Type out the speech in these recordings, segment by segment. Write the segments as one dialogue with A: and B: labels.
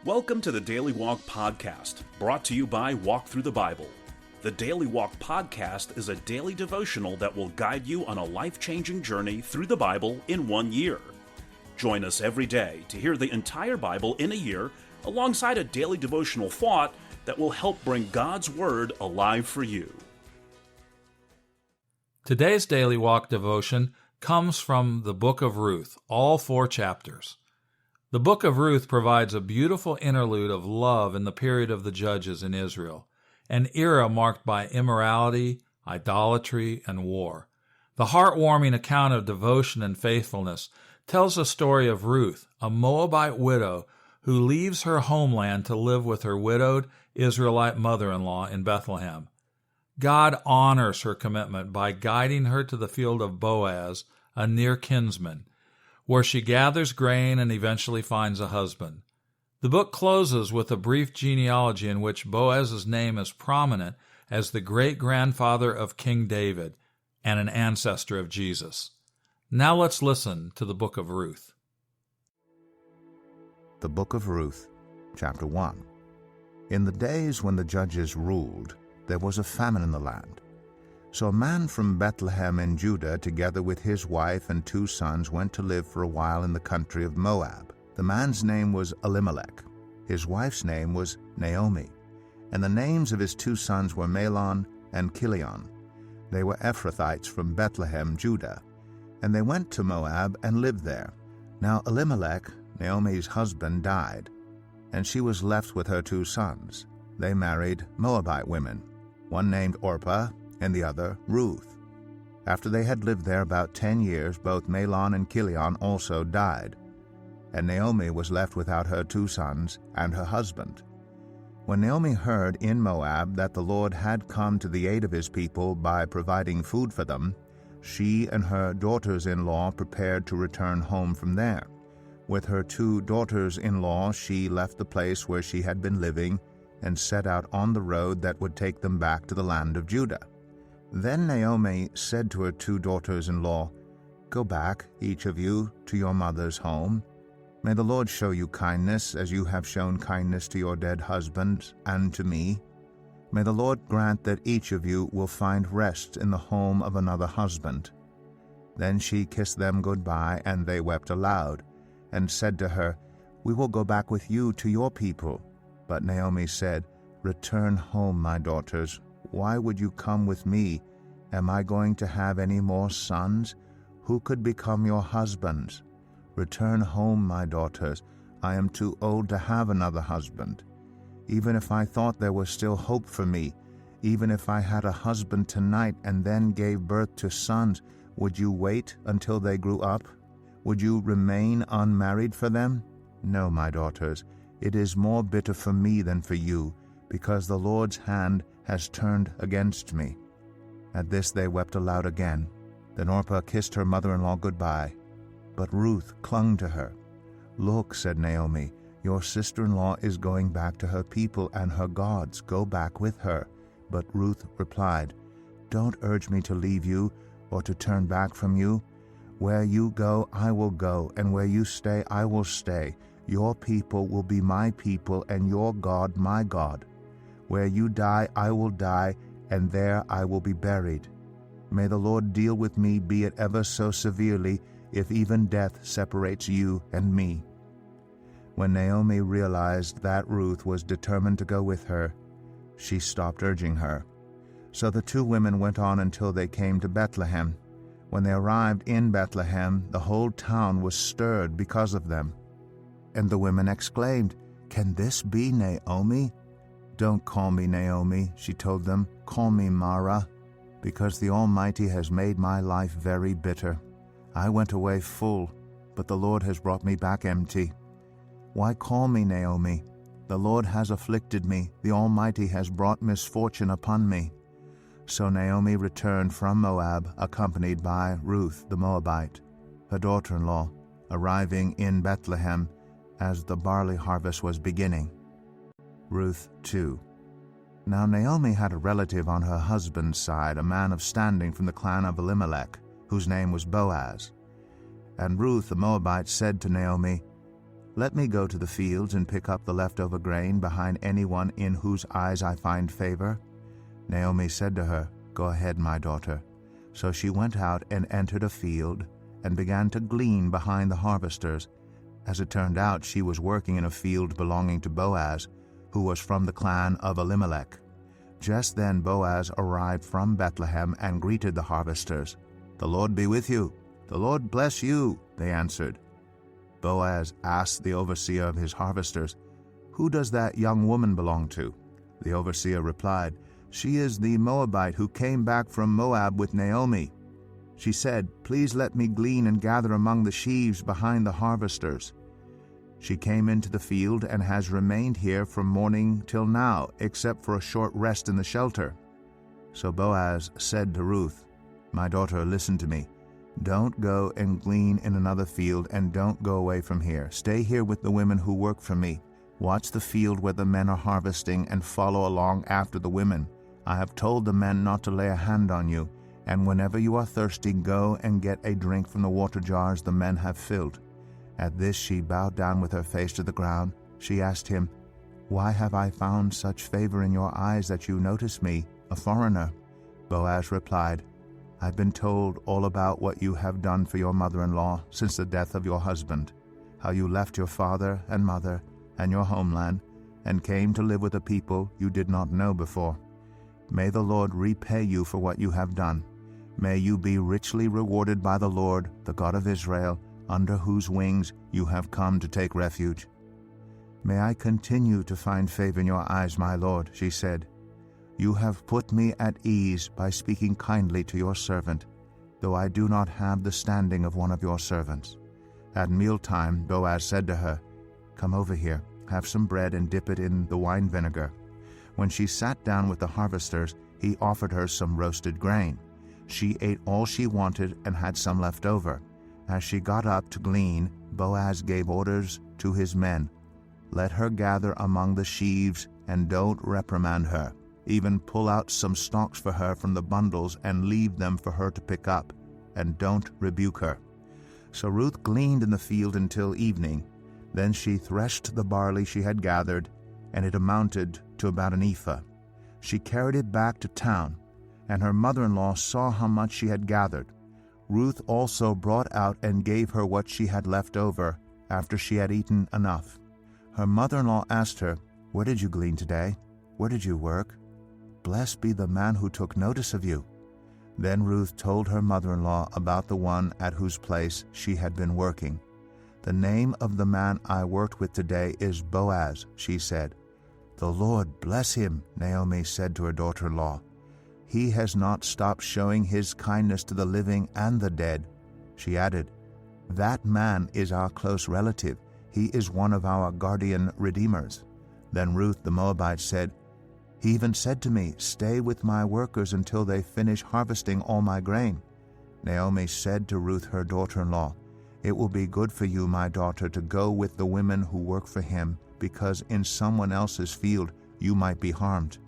A: Welcome to the Daily Walk Podcast, brought to you by Walk Thru the Bible. The Daily Walk Podcast is a daily devotional that will guide you on a life-changing journey through the Bible in 1 year. Join us every day to hear the entire Bible in a year, alongside a daily devotional thought that will help bring God's Word alive for you.
B: Today's Daily Walk devotion comes from the book of Ruth, all 4 chapters. The book of Ruth provides a beautiful interlude of love in the period of the judges in Israel, an era marked by immorality, idolatry, and war. The heartwarming account of devotion and faithfulness tells the story of Ruth, a Moabite widow who leaves her homeland to live with her widowed Israelite mother-in-law in Bethlehem. God honors her commitment by guiding her to the field of Boaz, a near kinsman, where she gathers grain and eventually finds a husband. The book closes with a brief genealogy in which Boaz's name is prominent as the great-grandfather of King David and an ancestor of Jesus. Now let's listen to the book of Ruth.
C: The book of Ruth, chapter 1. In the days when the judges ruled, there was a famine in the land. So a man from Bethlehem in Judah, together with his wife and 2 sons, went to live for a while in the country of Moab. The man's name was Elimelech. His wife's name was Naomi. And the names of his 2 sons were Mahlon and Chilion. They were Ephrathites from Bethlehem, Judah. And they went to Moab and lived there. Now Elimelech, Naomi's husband, died, and she was left with her 2 sons. They married Moabite women, one named Orpah, and the other Ruth. After they had lived there about 10 years, both Mahlon and Chilion also died, and Naomi was left without her 2 sons and her husband. When Naomi heard in Moab that the Lord had come to the aid of his people by providing food for them, she and her daughters-in-law prepared to return home from there. With her 2 daughters-in-law, she left the place where she had been living and set out on the road that would take them back to the land of Judah. Then Naomi said to her 2 daughters-in-law, "Go back, each of you, to your mother's home. May the Lord show you kindness, as you have shown kindness to your dead husband and to me. May the Lord grant that each of you will find rest in the home of another husband." Then she kissed them goodbye, and they wept aloud, and said to her, "We will go back with you to your people." But Naomi said, "Return home, my daughters. Why would you come with me? Am I going to have any more sons? Who could become your husbands? Return home, my daughters. I am too old to have another husband. Even if I thought there was still hope for me, even if I had a husband tonight and then gave birth to sons, would you wait until they grew up? Would you remain unmarried for them? No, my daughters, it is more bitter for me than for you, because the Lord's hand has turned against me." At this they wept aloud again. Then Orpah kissed her mother-in-law goodbye, but Ruth clung to her. "Look," said Naomi, "your sister-in-law is going back to her people and her gods. Go back with her." But Ruth replied, "Don't urge me to leave you or to turn back from you. Where you go, I will go, and where you stay, I will stay. Your people will be my people, and your God my God. Where you die, I will die, and there I will be buried. May the Lord deal with me, be it ever so severely, if even death separates you and me." When Naomi realized that Ruth was determined to go with her, she stopped urging her. So the 2 women went on until they came to Bethlehem. When they arrived in Bethlehem, the whole town was stirred because of them. And the women exclaimed, "Can this be Naomi?" "Don't call me Naomi," she told them. "Call me Mara, because the Almighty has made my life very bitter. I went away full, but the Lord has brought me back empty. Why call me Naomi? The Lord has afflicted me. The Almighty has brought misfortune upon me." So Naomi returned from Moab, accompanied by Ruth the Moabite, her daughter-in-law, arriving in Bethlehem as the barley harvest was beginning. Ruth 2. Now Naomi had a relative on her husband's side, a man of standing from the clan of Elimelech, whose name was Boaz. And Ruth the Moabite said to Naomi, Let me go to the fields and pick up the leftover grain behind anyone in whose eyes I find favor?" Naomi said to her, "Go ahead, my daughter." So she went out and entered a field and began to glean behind the harvesters. As it turned out, she was working in a field belonging to Boaz, who was from the clan of Elimelech. Just then Boaz arrived from Bethlehem and greeted the harvesters. "The Lord be with you." "The Lord bless you," they answered. Boaz asked the overseer of his harvesters, "Who does that young woman belong to?" The overseer replied, "She is the Moabite who came back from Moab with Naomi. She said, 'Please let me glean and gather among the sheaves behind the harvesters.' She came into the field and has remained here from morning till now, except for a short rest in the shelter." So Boaz said to Ruth, "My daughter, listen to me. Don't go and glean in another field, and don't go away from here. Stay here with the women who work for me. Watch the field where the men are harvesting and follow along after the women. I have told the men not to lay a hand on you, and whenever you are thirsty, go and get a drink from the water jars the men have filled." At this she bowed down with her face to the ground. She asked him, "Why have I found such favor in your eyes that you notice me, a foreigner?" Boaz replied, "I've been told all about what you have done for your mother-in-law since the death of your husband, how you left your father and mother and your homeland and came to live with a people you did not know before. May the Lord repay you for what you have done. May you be richly rewarded by the Lord, the God of Israel, under whose wings you have come to take refuge." "May I continue to find favor in your eyes, my Lord," she said. "You have put me at ease by speaking kindly to your servant, though I do not have the standing of one of your servants." At mealtime Boaz said to her, "Come over here, have some bread and dip it in the wine vinegar." When she sat down with the harvesters, he offered her some roasted grain. She ate all she wanted and had some left over. As she got up to glean, Boaz gave orders to his men, "Let her gather among the sheaves and don't reprimand her. Even pull out some stalks for her from the bundles and leave them for her to pick up, and don't rebuke her." So Ruth gleaned in the field until evening. Then she threshed the barley she had gathered, and it amounted to about an ephah. She carried it back to town, and her mother-in-law saw how much she had gathered. Ruth also brought out and gave her what she had left over after she had eaten enough. Her mother-in-law asked her, "Where did you glean today? Where did you work? Blessed be the man who took notice of you." Then Ruth told her mother-in-law about the one at whose place she had been working. "The name of the man I worked with today is Boaz," she said. "The Lord bless him," Naomi said to her daughter-in-law. "He has not stopped showing his kindness to the living and the dead." She added, "That man is our close relative. He is one of our guardian redeemers." Then Ruth the Moabite said, "He even said to me, 'Stay with my workers until they finish harvesting all my grain.'" Naomi said to Ruth her daughter-in-law, "It will be good for you, my daughter, to go with the women who work for him, because in someone else's field you might be harmed."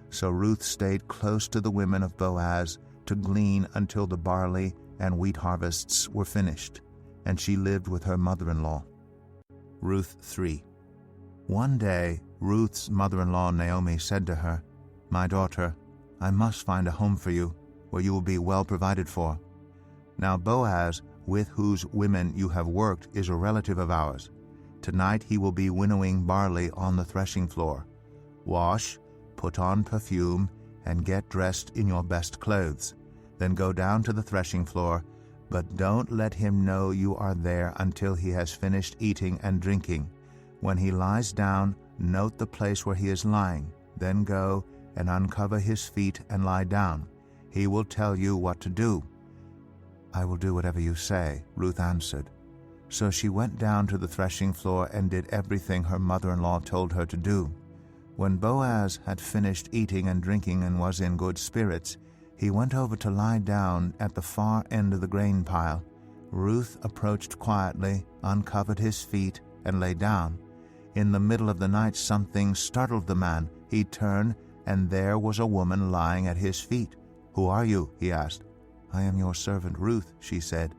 C: So Ruth stayed close to the women of Boaz to glean until the barley and wheat harvests were finished, and she lived with her mother-in-law. Ruth 3. One day Ruth's mother-in-law Naomi said to her, "My daughter, I must find a home for you, where you will be well provided for. Now Boaz, with whose women you have worked, is a relative of ours. Tonight he will be winnowing barley on the threshing floor. Wash, put on perfume, and get dressed in your best clothes. Then go down to the threshing floor, but don't let him know you are there until he has finished eating and drinking. When he lies down, note the place where he is lying. Then go and uncover his feet and lie down. He will tell you what to do." "I will do whatever you say," Ruth answered. So she went down to the threshing floor and did everything her mother-in-law told her to do. When Boaz had finished eating and drinking and was in good spirits, he went over to lie down at the far end of the grain pile. Ruth approached quietly, uncovered his feet, and lay down. In the middle of the night something startled the man. He turned, and there was a woman lying at his feet. "Who are you?" he asked. "I am your servant Ruth," she said.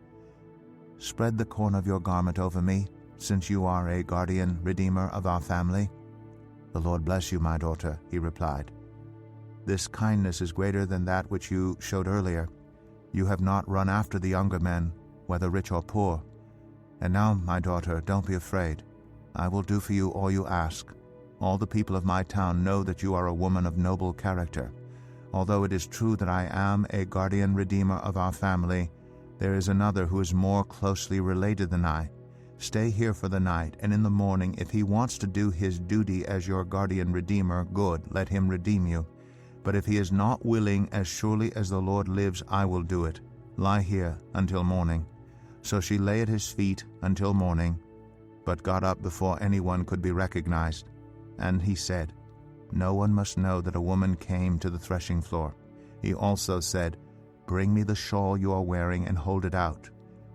C: "Spread the corner of your garment over me," since you are a guardian redeemer of our family?" "The Lord bless you, my daughter," he replied. "This kindness is greater than that which you showed earlier. You have not run after the younger men, whether rich or poor. And now, my daughter, don't be afraid. I will do for you all you ask. All the people of my town know that you are a woman of noble character. Although it is true that I am a guardian redeemer of our family, there is another who is more closely related than I. Stay here for the night, and in the morning, if he wants to do his duty as your guardian redeemer, good, let him redeem you. But if he is not willing, as surely as the Lord lives, I will do it. Lie here until morning." So she lay at his feet until morning, but got up before anyone could be recognized. And he said, "No one must know that a woman came to the threshing floor." He also said, "Bring me the shawl you are wearing and hold it out."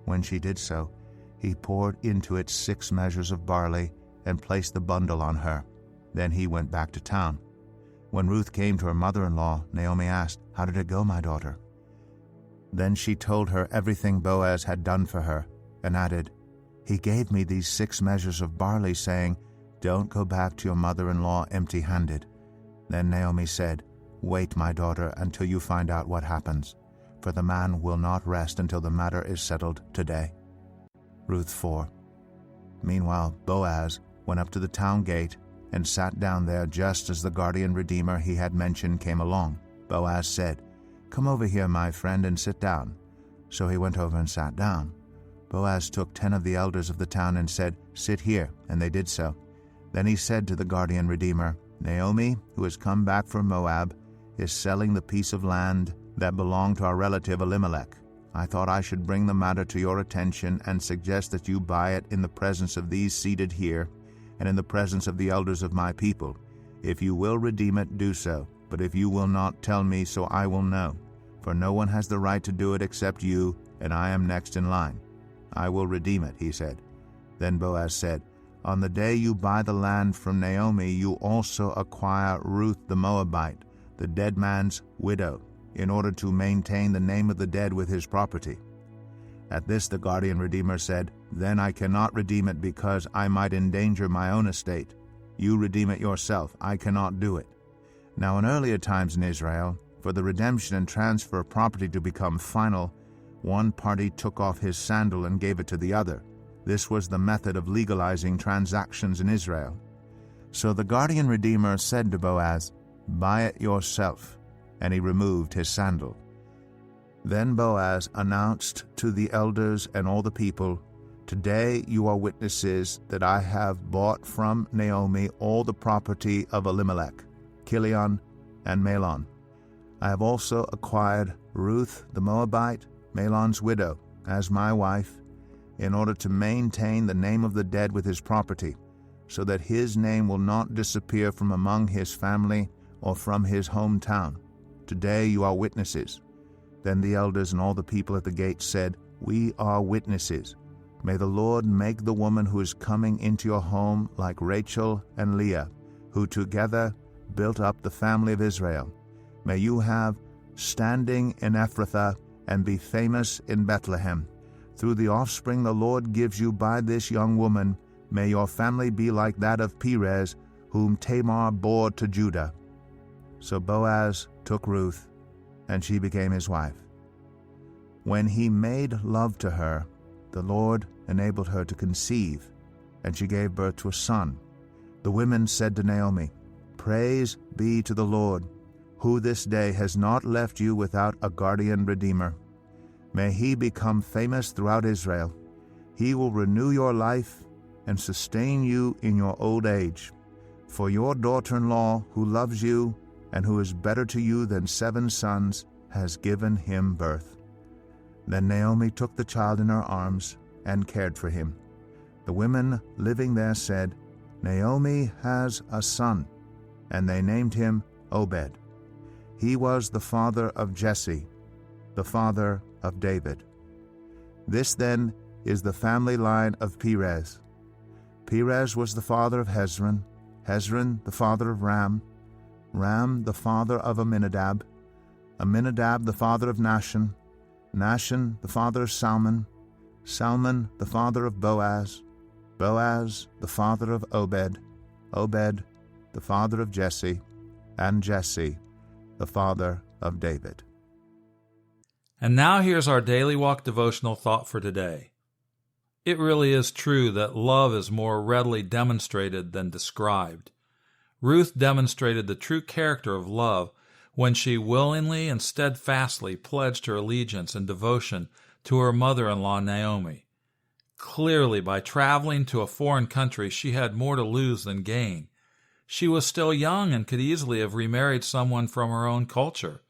C: When she did so, he poured into it 6 measures of barley and placed the bundle on her. Then he went back to town. When Ruth came to her mother-in-law, Naomi asked, "How did it go, my daughter?" Then she told her everything Boaz had done for her, and added, "He gave me these 6 measures of barley, saying, 'Don't go back to your mother-in-law empty-handed.'" Then Naomi said, "Wait, my daughter, until you find out what happens, for the man will not rest until the matter is settled today." Ruth 4. Meanwhile, Boaz went up to the town gate and sat down there just as the guardian redeemer he had mentioned came along. Boaz said, "Come over here, my friend, and sit down." So he went over and sat down. Boaz took 10 of the elders of the town and said, "Sit here," and they did so. Then he said to the guardian redeemer, "Naomi, who has come back from Moab, is selling the piece of land that belonged to our relative Elimelech. I thought I should bring the matter to your attention and suggest that you buy it in the presence of these seated here and in the presence of the elders of my people. If you will redeem it, do so. But if you will not, tell me, so I will know. For no one has the right to do it except you, and I am next in line." "I will redeem it," he said. Then Boaz said, "On the day you buy the land from Naomi, you also acquire Ruth the Moabite, the dead man's widow, in order to maintain the name of the dead with his property." At this the guardian redeemer said, "Then I cannot redeem it because I might endanger my own estate. You redeem it yourself. I cannot do it." Now in earlier times in Israel, for the redemption and transfer of property to become final, one party took off his sandal and gave it to the other. This was the method of legalizing transactions in Israel. So the guardian redeemer said to Boaz, "Buy it yourself," and he removed his sandal. Then Boaz announced to the elders and all the people, "Today you are witnesses that I have bought from Naomi all the property of Elimelech, Chilion, and Mahlon. I have also acquired Ruth the Moabite, Mahlon's widow, as my wife, in order to maintain the name of the dead with his property, so that his name will not disappear from among his family or from his hometown. Today you are witnesses." Then the elders and all the people at the gate said, "We are witnesses. May the Lord make the woman who is coming into your home like Rachel and Leah, who together built up the family of Israel. May you have standing in Ephrathah and be famous in Bethlehem. Through the offspring the Lord gives you by this young woman, may your family be like that of Perez, whom Tamar bore to Judah." So Boaz took Ruth, and she became his wife. When he made love to her, the Lord enabled her to conceive, and she gave birth to a son. The women said to Naomi, "Praise be to the Lord, who this day has not left you without a guardian redeemer. May he become famous throughout Israel. He will renew your life and sustain you in your old age. For your daughter-in-law, who loves you and who is better to you than 7 sons, has given him birth." Then Naomi took the child in her arms and cared for him. The women living there said, "Naomi has a son," and they named him Obed. He was the father of Jesse, the father of David. This then is the family line of Perez. Perez was the father of Hezron, Hezron the father of Ram, Ram the father of Amminadab, Amminadab the father of Nahshon, Nahshon the father of Salmon, Salmon the father of Boaz, Boaz the father of Obed, Obed the father of Jesse, and Jesse the father of David.
B: And now here's our Daily Walk devotional thought for today. It really is true that love is more readily demonstrated than described. Ruth demonstrated the true character of love when she willingly and steadfastly pledged her allegiance and devotion to her mother-in-law Naomi. Clearly, by traveling to a foreign country, she had more to lose than gain. She was still young and could easily have remarried someone from her own culture.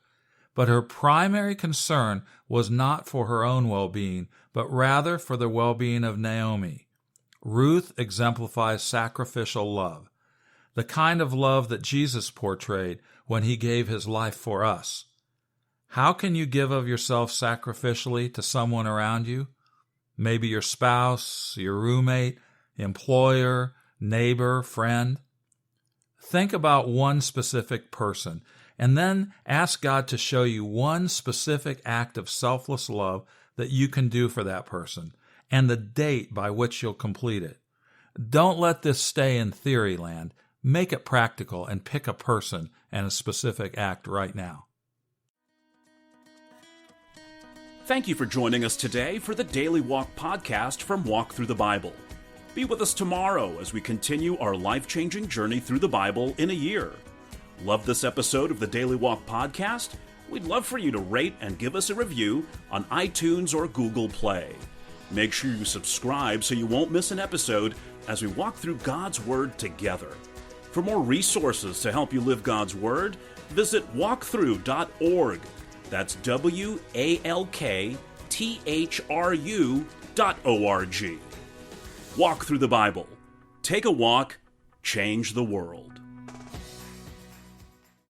B: But her primary concern was not for her own well-being, but rather for the well-being of Naomi. Ruth exemplifies sacrificial love, the kind of love that Jesus portrayed when he gave his life for us. How can you give of yourself sacrificially to someone around you? Maybe your spouse, your roommate, employer, neighbor, friend. Think about one specific person, and then ask God to show you one specific act of selfless love that you can do for that person, and the date by which you'll complete it. Don't let this stay in theory land. Make it practical and pick a person and a specific act right now.
A: Thank you for joining us today for the Daily Walk Podcast from Walk Thru the Bible. Be with us tomorrow as we continue our life-changing journey through the Bible in a year. Love this episode of the Daily Walk Podcast? We'd love for you to rate and give us a review on iTunes or Google Play. Make sure you subscribe so you won't miss an episode as we walk through God's Word together. For more resources to help you live God's Word, visit walkthru.org. That's WALKTHRU.org. Walk through the Bible. Take a walk, change the world.